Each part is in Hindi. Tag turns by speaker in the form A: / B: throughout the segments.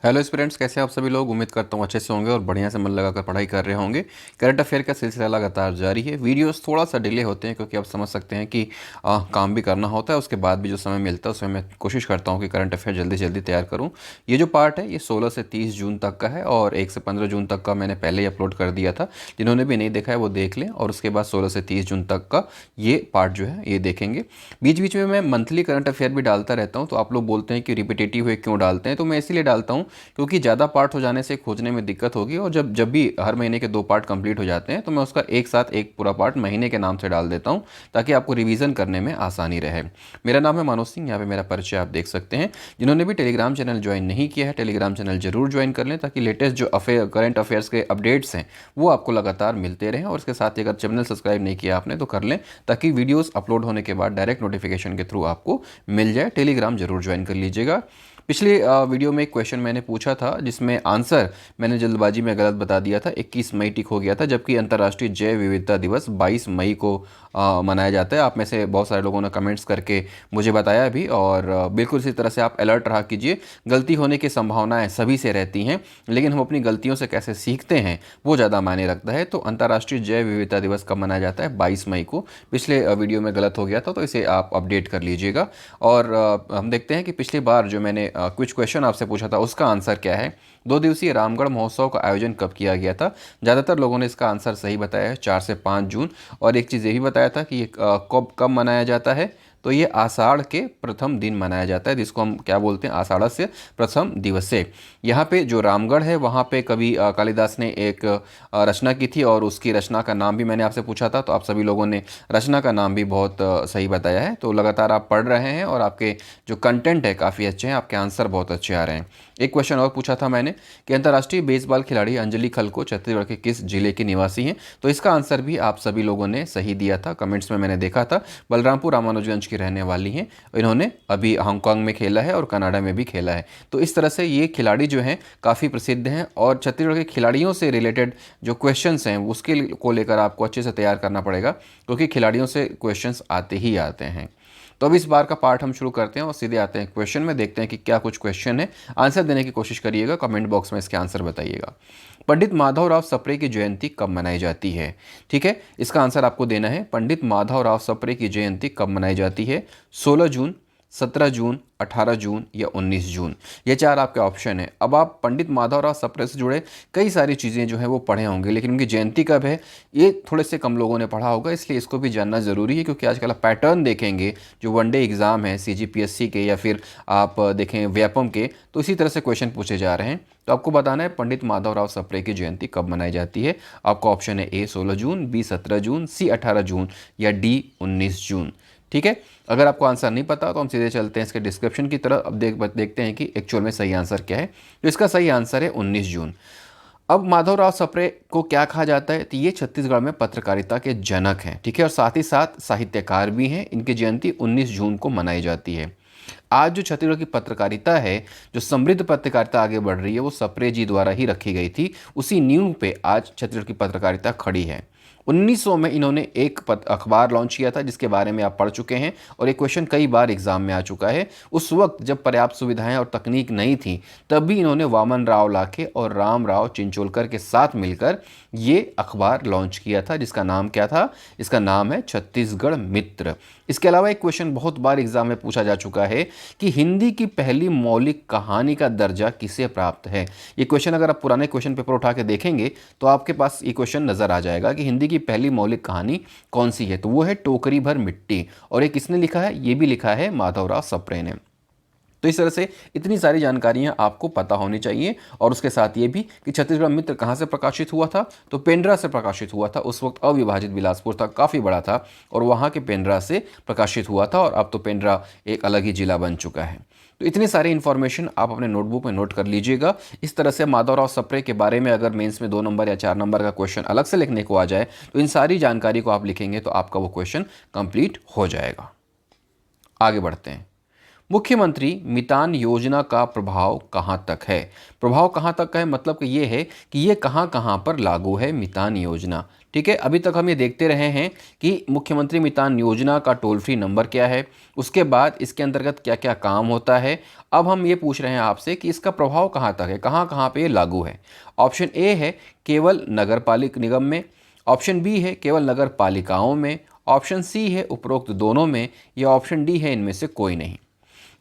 A: हेलो स्टूडेंट्स, कैसे हैं आप सभी लोग। उम्मीद करता हूँ अच्छे से होंगे और बढ़िया से मन लगाकर पढ़ाई कर रहे होंगे। करंट अफेयर का सिलसिला लगातार जारी है। वीडियोस थोड़ा सा डिले होते हैं क्योंकि आप समझ सकते हैं कि काम भी करना होता है। उसके बाद भी जो समय मिलता है उसमें मैं कोशिश करता हूँ कि करंट अफेयर जल्दी जल्दी तैयार करूँ। ये जो पार्ट है ये 16 से 30 जून तक का है और 1 से 15 जून तक का मैंने पहले ही अपलोड कर दिया था। जिन्होंने भी नहीं देखा है वो देख लें और उसके बाद 16 से 30 जून तक का ये पार्ट जो है ये देखेंगे। बीच बीच में मैं मंथली करंट अफेयर भी डालता रहता हूँ। तो आप लोग बोलते हैं कि रिपीटेटिव है क्यों डालते हैं, तो मैं इसीलिए डालता हूँ क्योंकि ज़्यादा पार्ट हो जाने से खोजने में दिक्कत होगी। और जब जब भी हर महीने के 2 पार्ट कंप्लीट हो जाते हैं तो मैं उसका एक साथ एक पूरा पार्ट महीने के नाम से डाल देता हूँ ताकि आपको रिवीजन करने में आसानी रहे। मेरा नाम है मनोज सिंह, यहाँ पे मेरा परिचय आप देख सकते हैं। जिन्होंने भी टेलीग्राम चैनल ज्वाइन नहीं किया है, टेलीग्राम चैनल जरूर ज्वाइन कर लें ताकि लेटेस्ट जो करंट अफेयर्स के अपडेट्स हैं वो आपको लगातार मिलते रहें। और इसके साथ ही अगर चैनल सब्सक्राइब नहीं किया आपने तो कर लें ताकि वीडियोस अपलोड होने के बाद डायरेक्ट नोटिफिकेशन के थ्रू आपको मिल जाए। टेलीग्राम जरूर ज्वाइन कर लीजिएगा। पिछले वीडियो में एक क्वेश्चन मैंने पूछा था जिसमें आंसर मैंने जल्दबाजी में गलत बता दिया था। 21 मई टिक हो गया था, जबकि अंतर्राष्ट्रीय जैव विविधता दिवस 22 मई को मनाया जाता है। आप में से बहुत सारे लोगों ने कमेंट्स करके मुझे बताया भी, और बिल्कुल इसी तरह से आप अलर्ट रहा कीजिए। गलती होने की संभावनाएं सभी से रहती हैं, लेकिन हम अपनी गलतियों से कैसे सीखते हैं वो ज़्यादा मायने रखता है। तो अंतर्राष्ट्रीय जैव विविधता दिवस कब मनाया जाता है? 22 मई को। पिछले वीडियो में गलत हो गया था तो इसे आप अपडेट कर लीजिएगा। और हम देखते हैं कि पिछली बार जो मैंने कुछ क्वेश्चन आपसे पूछा था उसका आंसर क्या है। 2 दिवसीय रामगढ़ महोत्सव का आयोजन कब किया गया था? ज़्यादातर लोगों ने इसका आंसर सही बताया है, 4 से 5 जून। और एक चीज़ ये भी बताया था कि ये कब कब मनाया जाता है, तो ये आषाढ़ के प्रथम दिन मनाया जाता है, जिसको हम क्या बोलते हैं, आषाढ़ से प्रथम दिवसे। यहाँ पे जो रामगढ़ है वहाँ पे कवि कालिदास ने एक रचना की थी और उसकी रचना का नाम भी मैंने आपसे पूछा था। तो आप सभी लोगों ने रचना का नाम भी बहुत सही बताया है। तो लगातार आप पढ़ रहे हैं और आपके जो कंटेंट है काफ़ी अच्छे हैं, आपके आंसर बहुत अच्छे आ रहे हैं। एक क्वेश्चन और पूछा था मैंने कि अंतर्राष्ट्रीय बेसबॉल खिलाड़ी अंजलि खलको छत्तीसगढ़ के किस जिले के निवासी हैं? तो इसका आंसर भी आप सभी लोगों ने सही दिया था, कमेंट्स में मैंने देखा था। बलरामपुर रामानुजगंज की रहने वाली हैं। इन्होंने अभी हांगकांग में खेला है और कनाडा में भी खेला है। तो इस तरह से ये खिलाड़ी जो हैं काफ़ी प्रसिद्ध हैं और छत्तीसगढ़ के खिलाड़ियों से रिलेटेड जो क्वेश्चंस हैं उसके को लेकर आपको अच्छे से तैयार करना पड़ेगा, क्योंकि खिलाड़ियों से क्वेश्चंस आते ही आते हैं। तो अब इस बार का पार्ट हम शुरू करते हैं और सीधे आते हैं क्वेश्चन में। देखते हैं कि क्या कुछ क्वेश्चन है, आंसर देने की कोशिश करिएगा, कमेंट बॉक्स में इसके आंसर बताइएगा। पंडित माधवराव सप्रे की जयंती कब मनाई जाती है? ठीक है, इसका आंसर आपको देना है। पंडित माधवराव सप्रे की जयंती कब मनाई जाती है? 16 जून, 17 जून, 18 जून या 19 जून। ये 4 आपके ऑप्शन हैं। अब आप पंडित माधवराव सप्रे से जुड़े कई सारी चीज़ें जो हैं वो पढ़े होंगे, लेकिन उनकी जयंती कब है ये थोड़े से कम लोगों ने पढ़ा होगा, इसलिए इसको भी जानना ज़रूरी है। क्योंकि आजकल आप पैटर्न देखेंगे, जो वनडे एग्ज़ाम है CGPSC के या फिर आप देखें व्यापम के, तो इसी तरह से क्वेश्चन पूछे जा रहे हैं। तो आपको बताना है पंडित माधवराव सप्रे की जयंती कब मनाई जाती है। आपका ऑप्शन है A 16 June, B 17 June, C 18 जून या D 19 जून। ठीक है, अगर आपको आंसर नहीं पता तो हम सीधे चलते हैं इसके डिस्क्रिप्शन की तरफ। अब देखते हैं कि एक्चुअल में सही आंसर क्या है। तो इसका सही आंसर है 19 जून। अब माधवराव सप्रे को क्या कहा जाता है? तो ये छत्तीसगढ़ में पत्रकारिता के जनक हैं, ठीक है, और साथ ही साथ साहित्यकार भी हैं। इनकी जयंती 19 जून को मनाई जाती है। आज जो छत्तीसगढ़ की पत्रकारिता है, जो समृद्ध पत्रकारिता आगे बढ़ रही है, वो सप्रे जी द्वारा ही रखी गई थी। उसी नींव पे आज छत्तीसगढ़ की पत्रकारिता खड़ी है। 1900 में इन्होंने एक अखबार लॉन्च किया था जिसके बारे में आप पढ़ चुके हैं और ये क्वेश्चन कई बार एग्जाम में आ चुका है। उस वक्त जब पर्याप्त सुविधाएं और तकनीक नहीं थी, तब भी इन्होंने वामन राव लाखे और राम राव चिंचोलकर के साथ मिलकर ये अखबार लॉन्च किया था, जिसका नाम क्या था? इसका नाम है छत्तीसगढ़ मित्र। इसके अलावा एक क्वेश्चन बहुत बार एग्जाम में पूछा जा चुका है कि हिंदी की पहली मौलिक कहानी का दर्जा किसे प्राप्त है। ये क्वेश्चन अगर आप पुराने क्वेश्चन पेपर उठा के देखेंगे तो आपके पास ये क्वेश्चन नजर आ जाएगा कि हिंदी की पहली मौलिक कहानी कौन सी है। तो वो है टोकरी भर मिट्टी। और ये किसने लिखा है? ये भी लिखा है माधवराव सप्रे ने। तो इस तरह से इतनी सारी जानकारियां आपको पता होनी चाहिए। और उसके साथ ये भी कि छत्तीसगढ़ मित्र कहाँ से प्रकाशित हुआ था? तो पेंड्रा से प्रकाशित हुआ था। उस वक्त अविभाजित बिलासपुर था, काफ़ी बड़ा था, और वहाँ के पेंड्रा से प्रकाशित हुआ था। और अब तो पेंड्रा एक अलग ही जिला बन चुका है। तो इतनी सारी इन्फॉर्मेशन आप अपने नोटबुक में नोट कर लीजिएगा। इस तरह से माधवराव सप्रे के बारे में अगर मेंस में 2 नंबर या 4 नंबर का क्वेश्चन अलग से लिखने को आ जाए तो इन सारी जानकारी को आप लिखेंगे तो आपका वो क्वेश्चन कंप्लीट हो जाएगा। आगे बढ़ते हैं। मुख्यमंत्री मितान योजना का प्रभाव कहां तक है? प्रभाव कहां तक है मतलब कि ये है कि ये कहां कहां पर लागू है मितान योजना। ठीक है, अभी तक हम ये देखते रहे हैं कि मुख्यमंत्री मितान योजना का टोल फ्री नंबर क्या है, उसके बाद इसके अंतर्गत क्या क्या काम होता है। अब हम ये पूछ रहे हैं आपसे कि इसका प्रभाव कहाँ तक है, कहाँ कहाँ पे ये लागू है। ऑप्शन ए है केवल नगर पालिक निगम में, ऑप्शन बी है केवल नगर पालिकाओं में, ऑप्शन सी है उपरोक्त दोनों में, या ऑप्शन डी है इनमें से कोई नहीं।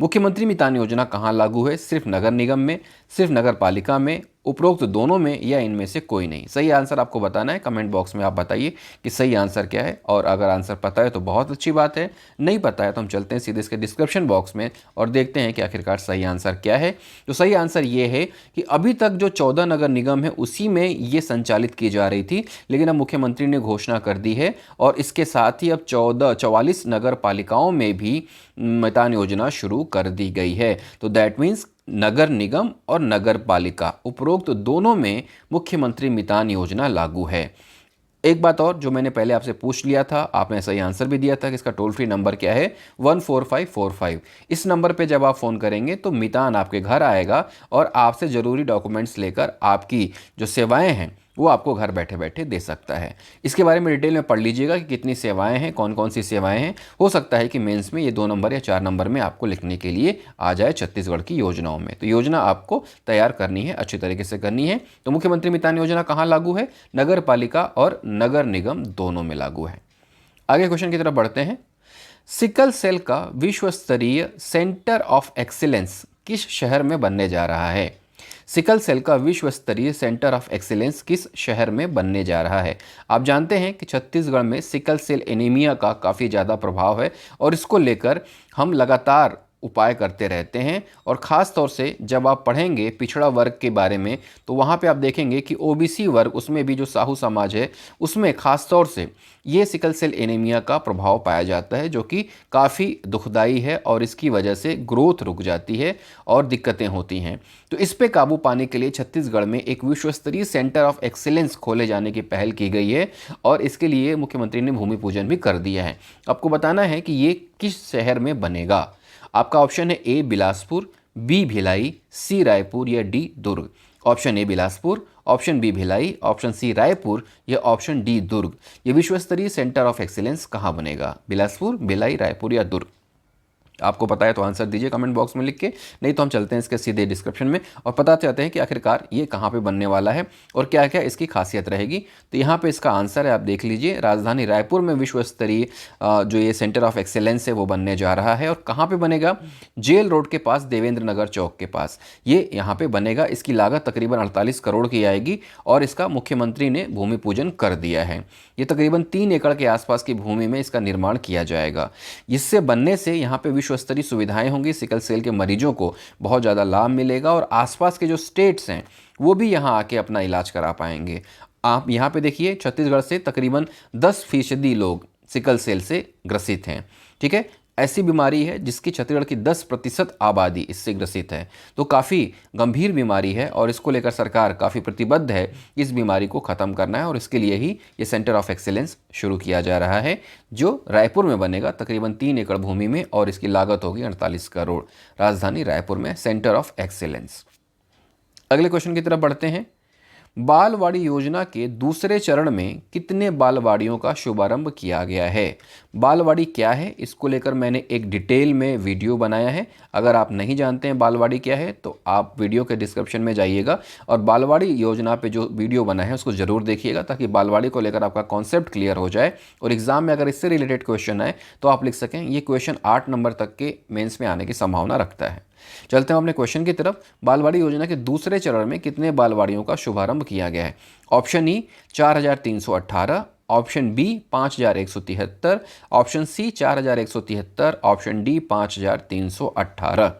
A: मुख्यमंत्री मितान योजना कहाँ लागू है, सिर्फ नगर निगम में, सिर्फ नगर पालिका में, उपरोक्त दोनों में, या इनमें से कोई नहीं। सही आंसर आपको बताना है, कमेंट बॉक्स में आप बताइए कि सही आंसर क्या है। और अगर आंसर पता है तो बहुत अच्छी बात है, नहीं पता है तो हम चलते हैं सीधे इसके डिस्क्रिप्शन बॉक्स में और देखते हैं कि आखिरकार सही आंसर क्या है। तो सही आंसर ये है कि अभी तक जो 14 नगर निगम है उसी में ये संचालित की जा रही थी, लेकिन अब मुख्यमंत्री ने घोषणा कर दी है और इसके साथ ही अब 44 नगर पालिकाओं में भी मितान योजना शुरू कर दी गई है। तो दैट मीन्स नगर निगम और नगर पालिका उपरोक्त दोनों में मुख्यमंत्री मितान योजना लागू है। एक बात और जो मैंने पहले आपसे पूछ लिया था, आपने सही आंसर भी दिया था कि इसका टोल फ्री नंबर क्या है, 14545। इस नंबर पे जब आप फ़ोन करेंगे तो मितान आपके घर आएगा और आपसे ज़रूरी डॉक्यूमेंट्स लेकर आपकी जो सेवाएं हैं वो आपको घर बैठे बैठे दे सकता है। इसके बारे में डिटेल में पढ़ लीजिएगा कि कितनी सेवाएं हैं, कौन कौन सी सेवाएं हैं। हो सकता है कि मेंस में ये 2 नंबर या 4 नंबर में आपको लिखने के लिए आ जाए छत्तीसगढ़ की योजनाओं में। तो योजना आपको तैयार करनी है, अच्छी तरीके से करनी है। तो मुख्यमंत्री मितान योजना कहाँ लागू है, नगर पालिका और नगर निगम दोनों में लागू है। आगे क्वेश्चन की तरफ बढ़ते हैं। सिकल सेल का विश्व स्तरीय सेंटर ऑफ एक्सीलेंस किस शहर में बनने जा रहा है। सिकल सेल का विश्व स्तरीय सेंटर ऑफ एक्सीलेंस किस शहर में बनने जा रहा है। आप जानते हैं कि छत्तीसगढ़ में सिकल सेल एनीमिया का काफ़ी ज़्यादा प्रभाव है और इसको लेकर हम लगातार उपाय करते रहते हैं। और ख़ास तौर से जब आप पढ़ेंगे पिछड़ा वर्ग के बारे में तो वहाँ पे आप देखेंगे कि ओबीसी वर्ग, उसमें भी जो साहू समाज है उसमें ख़ास तौर से ये सिकल सेल एनीमिया का प्रभाव पाया जाता है, जो कि काफ़ी दुखदाई है और इसकी वजह से ग्रोथ रुक जाती है और दिक्कतें होती हैं। तो इस पे काबू पाने के लिए छत्तीसगढ़ में एक विश्व स्तरीय सेंटर ऑफ एक्सीलेंस खोले जाने की पहल की गई है और इसके लिए मुख्यमंत्री ने भूमि पूजन भी कर दिया है। आपको बताना है कि ये किस शहर में बनेगा। आपका ऑप्शन है A Bilaspur, B Bhilai, C Raipur या D Durg. Option A Bilaspur, option B Bhilai, option C Raipur या ऑप्शन डी दुर्ग। ये विश्व स्तरीय सेंटर ऑफ एक्सीलेंस कहाँ बनेगा, बिलासपुर, भिलाई, रायपुर या दुर्ग। आपको पता है तो आंसर दीजिए कमेंट बॉक्स में लिख के, नहीं तो हम चलते हैं इसके सीधे डिस्क्रिप्शन में और पता चाहते हैं कि आखिरकार ये कहाँ पे बनने वाला है और क्या क्या इसकी खासियत रहेगी। तो यहाँ पे इसका आंसर है, आप देख लीजिए, राजधानी रायपुर में विश्व स्तरीय जो ये सेंटर ऑफ एक्सेलेंस है वो बनने जा रहा है। और कहाँ पर बनेगा, जेल रोड के पास, देवेंद्र नगर चौक के पास ये यहाँ पर बनेगा। इसकी लागत तकरीबन 48 करोड़ की आएगी और इसका मुख्यमंत्री ने भूमि पूजन कर दिया है। ये तकरीबन 3 एकड़ के आसपास की भूमि में इसका निर्माण किया जाएगा। इससे बनने से यहाँ पे विश्व स्तरीय सुविधाएं होंगी, सिकल सेल के मरीजों को बहुत ज़्यादा लाभ मिलेगा और आसपास के जो स्टेट्स हैं वो भी यहाँ आके अपना इलाज करा पाएंगे। आप यहाँ पे देखिए, छत्तीसगढ़ से तकरीबन 10% लोग सिकल सेल से ग्रसित हैं। ठीक है, ऐसी बीमारी है जिसकी छत्तीसगढ़ की 10% आबादी इससे ग्रसित है। तो काफ़ी गंभीर बीमारी है और इसको लेकर सरकार काफ़ी प्रतिबद्ध है, इस बीमारी को ख़त्म करना है और इसके लिए ही ये सेंटर ऑफ एक्सीलेंस शुरू किया जा रहा है, जो रायपुर में बनेगा तकरीबन 3 एकड़ भूमि में और इसकी लागत होगी 48 करोड़। राजधानी रायपुर में सेंटर ऑफ एक्सीलेंस। अगले क्वेश्चन की तरफ बढ़ते हैं। बालवाड़ी योजना के दूसरे चरण में कितने बालवाड़ियों का शुभारंभ किया गया है। बालवाड़ी क्या है, इसको लेकर मैंने एक डिटेल में वीडियो बनाया है। अगर आप नहीं जानते हैं बालवाड़ी क्या है तो आप वीडियो के डिस्क्रिप्शन में जाइएगा और बालवाड़ी योजना पे जो वीडियो बना है उसको ज़रूर देखिएगा, ताकि बालवाड़ी को लेकर आपका कॉन्सेप्ट क्लियर हो जाए और एग्जाम में अगर इससे रिलेटेड क्वेश्चन आए तो आप लिख सकें। ये क्वेश्चन 8 नंबर तक के मेंस में आने की संभावना रखता है। चलते हैं अपने क्वेश्चन की तरफ। बालवाड़ी योजना के दूसरे चरण में कितने बालवाड़ियों का शुभारंभ किया गया है। Option E 4318, option B 5173, option C 4173, option D 5318।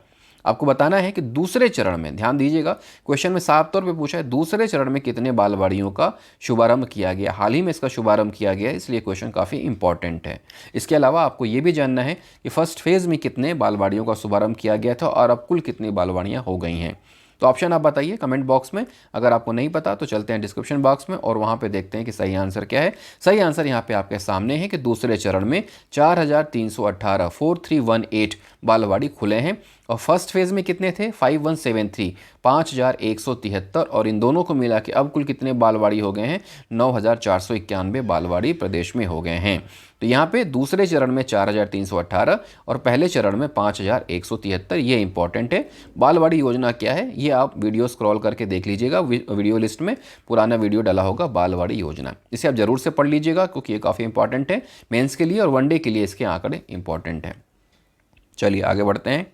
A: आपको बताना है कि दूसरे चरण में, ध्यान दीजिएगा क्वेश्चन में साफ तौर पे पूछा है दूसरे चरण में कितने बालवाड़ियों का शुभारंभ किया गया। हाल ही में इसका शुभारंभ किया गया है, इसलिए क्वेश्चन काफ़ी इंपॉर्टेंट है। इसके अलावा आपको ये भी जानना है कि फर्स्ट फेज़ में कितने बालवाड़ियों का शुभारंभ किया गया था और अब कुल कितनी बालवाड़ियाँ हो गई हैं। तो ऑप्शन आप बताइए कमेंट बॉक्स में। अगर आपको नहीं पता तो चलते हैं डिस्क्रिप्शन बॉक्स में और वहाँ पे देखते हैं कि सही आंसर क्या है। सही आंसर यहाँ पे आपके सामने है कि दूसरे चरण में 4318 4318 बालवाड़ी खुले हैं और फर्स्ट फेज़ में कितने थे 5173 5173 और इन दोनों को मिला के अब कुल कितने बालवाड़ी हो गए हैं 9491 बालवाड़ी प्रदेश में हो गए हैं। तो यहाँ पे दूसरे चरण में 4318 और पहले चरण में 5173, ये इंपॉर्टेंट है। बालवाड़ी योजना क्या है ये आप वीडियो स्क्रॉल करके देख लीजिएगा, वीडियो लिस्ट में पुराना वीडियो डाला होगा बालवाड़ी योजना, इसे आप ज़रूर से पढ़ लीजिएगा क्योंकि ये काफ़ी इंपॉर्टेंट है मेंस के लिए और वनडे के लिए इसके आंकड़े इंपॉर्टेंट हैं। चलिए आगे बढ़ते हैं।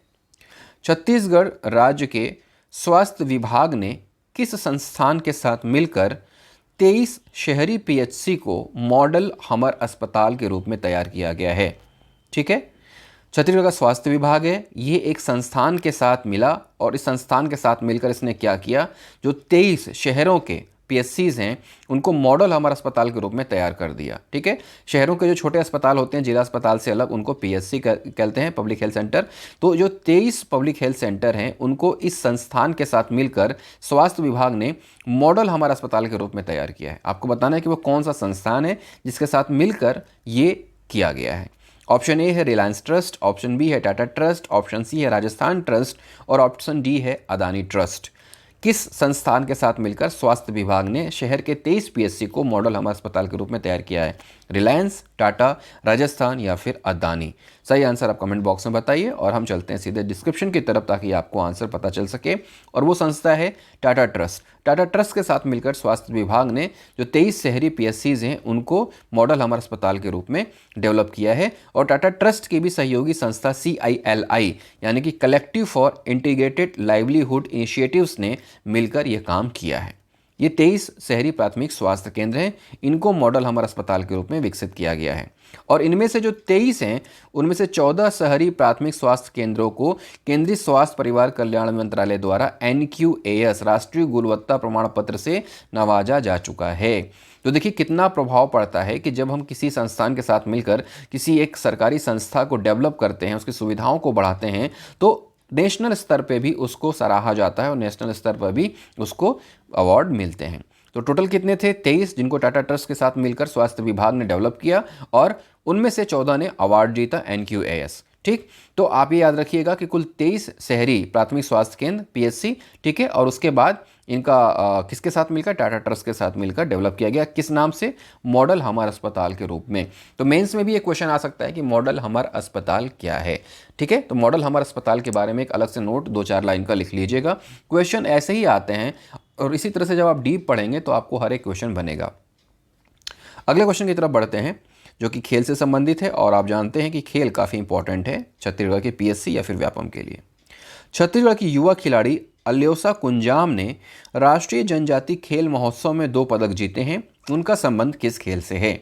A: छत्तीसगढ़ राज्य के स्वास्थ्य विभाग ने किस संस्थान के साथ मिलकर 23 शहरी पीएचसी को मॉडल हमर अस्पताल के रूप में तैयार किया गया है? ठीक है, छत्तीसगढ़ का स्वास्थ्य विभाग है, ये एक संस्थान के साथ मिला और इस संस्थान के साथ मिलकर इसने क्या किया, जो 23 शहरों के पीएचसीज हैं उनको मॉडल हमारे अस्पताल के रूप में तैयार कर दिया। ठीक है, शहरों के जो छोटे अस्पताल होते हैं जिला अस्पताल से अलग, उनको पीएचसी कहते हैं, पब्लिक हेल्थ सेंटर। तो जो 23 पब्लिक हेल्थ सेंटर हैं उनको इस संस्थान के साथ मिलकर स्वास्थ्य विभाग ने मॉडल हमारे अस्पताल के रूप में तैयार किया है। आपको बताना है कि वो कौन सा संस्थान है जिसके साथ मिलकर ये किया गया है। ऑप्शन ए है रिलायंस ट्रस्ट, ऑप्शन बी है टाटा ट्रस्ट, ऑप्शन सी है राजस्थान ट्रस्ट और ऑप्शन डी है अदानी ट्रस्ट। किस संस्थान के साथ मिलकर स्वास्थ्य विभाग ने शहर के 23 पीएचसी को मॉडल हमारे अस्पताल के रूप में तैयार किया है? रिलायंस, टाटा, राजस्थान या फिर अदानी? सही आंसर आप कमेंट बॉक्स में बताइए और हम चलते हैं सीधे डिस्क्रिप्शन की तरफ ताकि आपको आंसर पता चल सके। और वो संस्था है टाटा ट्रस्ट। टाटा ट्रस्ट के साथ मिलकर स्वास्थ्य विभाग ने जो 23 शहरी पीएचसीज हैं उनको मॉडल हमारे अस्पताल के रूप में डेवलप किया है। और टाटा ट्रस्ट की भी सहयोगी संस्था CILI यानी कि collective for integrated livelihood initiatives ने मिलकर यह काम किया है। ये 23 शहरी प्राथमिक स्वास्थ्य केंद्र हैं, इनको मॉडल हमारे अस्पताल के रूप में विकसित किया गया है। और इनमें से जो 23 हैं उनमें से 14 शहरी प्राथमिक स्वास्थ्य केंद्रों को केंद्रीय स्वास्थ्य परिवार कल्याण मंत्रालय द्वारा NQAS राष्ट्रीय गुणवत्ता प्रमाण पत्र से नवाजा जा चुका है। तो देखिए कितना प्रभाव पड़ता है कि जब हम किसी संस्थान के साथ मिलकर किसी एक सरकारी संस्था को डेवलप करते हैं, उसकी सुविधाओं को बढ़ाते हैं, तो नेशनल स्तर पे भी उसको सराहा जाता है और नेशनल स्तर पर भी उसको अवार्ड मिलते हैं। तो टोटल कितने थे 23 जिनको टाटा ट्रस्ट के साथ मिलकर स्वास्थ्य विभाग ने डेवलप किया और उनमें से 14 ने अवार्ड जीता NQAS। ठीक, तो आप ये याद रखिएगा कि कुल 23 शहरी प्राथमिक स्वास्थ्य केंद्र PHC, ठीक है, और उसके बाद इनका किसके साथ मिलकर, टाटा ट्रस्ट के साथ मिलकर डेवलप किया गया। किस नाम से? मॉडल हमार अस्पताल के रूप में। तो मेंस में भी एक क्वेश्चन आ सकता है कि मॉडल हमार अस्पताल क्या है। ठीक है, तो मॉडल हमार अस्पताल के बारे में एक अलग से नोट 2-4 लाइन का लिख लीजिएगा। क्वेश्चन ऐसे ही आते हैं और इसी तरह से जब आप डीप पढ़ेंगे तो आपको हर एक क्वेश्चन बनेगा। अगले क्वेश्चन की तरफ बढ़ते हैं जो कि खेल से संबंधित है और आप जानते हैं कि खेल काफ़ी इंपॉर्टेंट है छत्तीसगढ़ के PSC या फिर व्यापम के लिए। छत्तीसगढ़ की युवा खिलाड़ी अल्योसा कुंजाम ने राष्ट्रीय जनजाति खेल महोत्सव में 2 पदक जीते हैं, उनका संबंध किस खेल से है?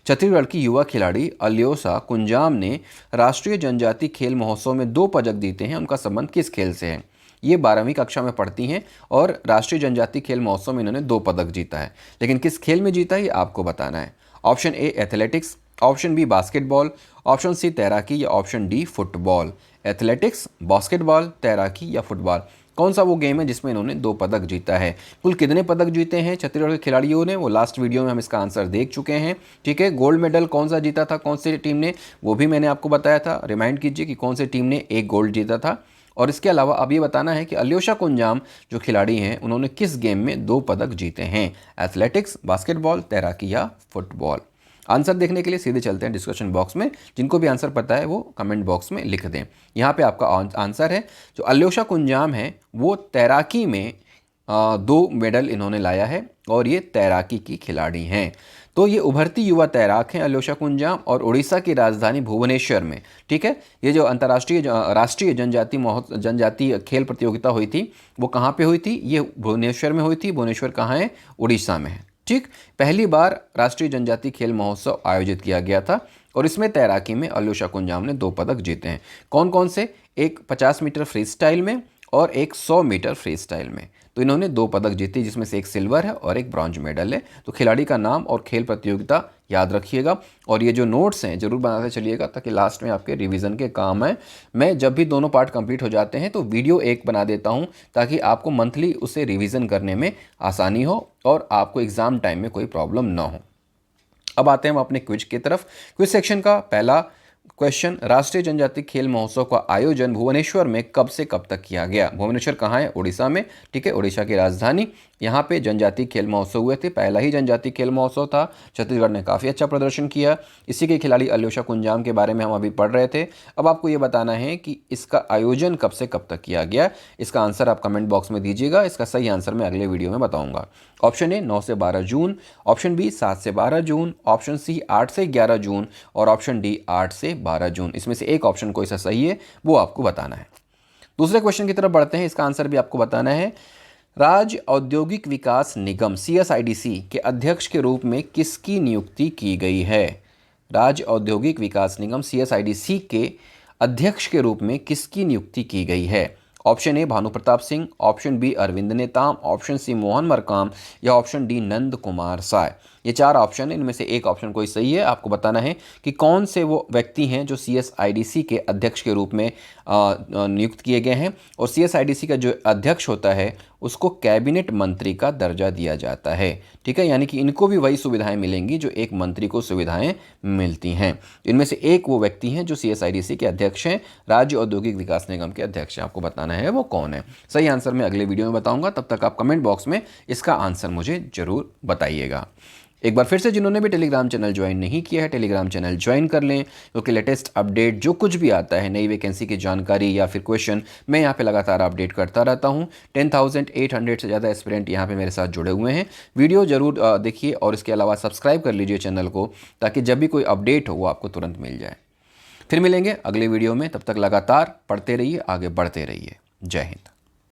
A: छत्तीसगढ़ की युवा खिलाड़ी अल्योसा कुंजाम ने राष्ट्रीय जनजाति खेल महोत्सव में 2 पदक जीते हैं, उनका संबंध किस खेल से है? ये 12वीं कक्षा में पढ़ती हैं और राष्ट्रीय जनजाति खेल महोत्सव में इन्होंने 2 पदक जीता है, लेकिन किस खेल में जीता है ये आपको बताना है। Option A athletics, option B basketball, option C तैराकी या option D football. Athletics, basketball, तैराकी या फुटबॉल, कौन सा वो गेम है जिसमें इन्होंने 2 पदक जीता है? कुल कितने पदक जीते हैं छत्तीसगढ़ के खिलाड़ियों ने, वो लास्ट वीडियो में हम इसका आंसर देख चुके हैं। ठीक है, गोल्ड मेडल कौन सा जीता था, कौन सी टीम ने, वो भी मैंने आपको बताया था। रिमाइंड कीजिए कि कौन सी टीम ने 1 गोल्ड जीता था। और इसके अलावा अब ये बताना है कि अल्योसा कुंजाम जो खिलाड़ी हैं उन्होंने किस गेम में 2 पदक जीते हैं? एथलेटिक्स, बास्केटबॉल, तैराकी या फुटबॉल। आंसर देखने के लिए सीधे चलते हैं डिस्कशन बॉक्स में। जिनको भी आंसर पता है वो कमेंट बॉक्स में लिख दें। यहाँ पे आपका आंसर है जो अल्योसा कुंजाम है वो तैराकी में 2 मेडल इन्होंने लाया है और ये तैराकी की खिलाड़ी हैं। तो ये उभरती युवा तैराक हैं अल्योसा कुंजाम और उड़ीसा की राजधानी भुवनेश्वर में, ठीक है, ये जो अंतर्राष्ट्रीय राष्ट्रीय जनजातीय खेल प्रतियोगिता हुई थी वो कहाँ पे हुई थी? ये भुवनेश्वर में हुई थी। भुवनेश्वर कहाँ है? उड़ीसा में है। ठीक, पहली बार राष्ट्रीय जनजाति खेल महोत्सव आयोजित किया गया था और इसमें तैराकी में अल्योसा कुंजाम ने 2 पदक जीते हैं। कौन कौन से? एक 50 मीटर फ्री स्टाइल में और एक 100 मीटर फ्री स्टाइल में। तो इन्होंने 2 पदक जीते जिसमें से एक सिल्वर है और एक ब्रॉन्ज मेडल है। तो खिलाड़ी का नाम और खेल प्रतियोगिता याद रखिएगा और ये जो नोट्स हैं जरूर बनाते चलिएगा ताकि लास्ट में आपके रिवीजन के काम आए। मैं जब भी दोनों पार्ट कंप्लीट हो जाते हैं तो वीडियो एक बना देता हूं ताकि आपको मंथली उसे रिवीजन करने में आसानी हो और आपको एग्जाम टाइम में कोई प्रॉब्लम ना हो। अब आते हैं हम अपने क्विज की तरफ। क्विज सेक्शन का पहला क्वेश्चन, राष्ट्रीय जनजाति खेल महोत्सव का आयोजन भुवनेश्वर में कब से कब तक किया गया? भुवनेश्वर कहाँ है? उड़ीसा में। ठीक है, उड़ीसा की राजधानी। यहाँ पे जनजाति खेल महोत्सव हुए थे, पहला ही जनजाति खेल महोत्सव था। छत्तीसगढ़ ने काफ़ी अच्छा प्रदर्शन किया। इसी के खिलाड़ी अल्योशा कुंजाम के बारे में हम अभी पढ़ रहे थे। अब आपको ये बताना है कि इसका आयोजन कब से कब तक किया गया। इसका आंसर आप कमेंट बॉक्स में दीजिएगा। इसका सही आंसर मैं अगले वीडियो में बताऊंगा। ऑप्शन ए 9 से 12 जून, ऑप्शन बी 7 से 12 जून, ऑप्शन सी 8 से 11 जून और ऑप्शन डी 8 से 12 जून। इसमें से एक ऑप्शन कोई सा सही है वो आपको बताना है। दूसरे क्वेश्चन की तरफ बढ़ते हैं। इसका आंसर भी आपको बताना है। राज्य औद्योगिक विकास निगम CSIDC के अध्यक्ष के रूप में किसकी नियुक्ति की गई है? राज्य औद्योगिक विकास निगम CSIDC के अध्यक्ष के रूप में किसकी नियुक्ति की गई है? Option A Bhanu Pratap Singh, option B Arvind Netam, option C Mohan Markam या ऑप्शन डी नंद कुमार साय। ये 4 ऑप्शन है, इनमें से एक ऑप्शन कोई सही है। आपको बताना है कि कौन से वो व्यक्ति हैं जो CSIDC के अध्यक्ष के रूप में नियुक्त किए गए हैं। और CSIDC का जो अध्यक्ष होता है उसको कैबिनेट मंत्री का दर्जा दिया जाता है। ठीक है, यानी कि इनको भी वही सुविधाएं मिलेंगी जो एक मंत्री को सुविधाएं मिलती हैं। इनमें से एक वो व्यक्ति हैं जो CSIDC के अध्यक्ष हैं, राज्य औद्योगिक विकास निगम के अध्यक्ष हैं। आपको बताना है वो कौन है। सही आंसर मैं अगले वीडियो में बताऊंगा। तब तक आप कमेंट बॉक्स में इसका आंसर मुझे जरूर बताइएगा। एक बार फिर से जिन्होंने भी टेलीग्राम चैनल ज्वाइन नहीं किया है, टेलीग्राम चैनल ज्वाइन कर लें, क्योंकि लेटेस्ट अपडेट जो कुछ भी आता है, नई वैकेंसी की जानकारी या फिर क्वेश्चन, मैं यहाँ पे लगातार अपडेट करता रहता हूँ। 10,800 से ज़्यादा एस्पिरेंट यहाँ पे मेरे साथ जुड़े हुए हैं। वीडियो जरूर देखिए और इसके अलावा सब्सक्राइब कर लीजिए चैनल को, ताकि जब भी कोई अपडेट हो वो आपको तुरंत मिल जाए। फिर मिलेंगे अगले वीडियो में, तब तक लगातार पढ़ते रहिए, आगे बढ़ते रहिए। जय हिंद।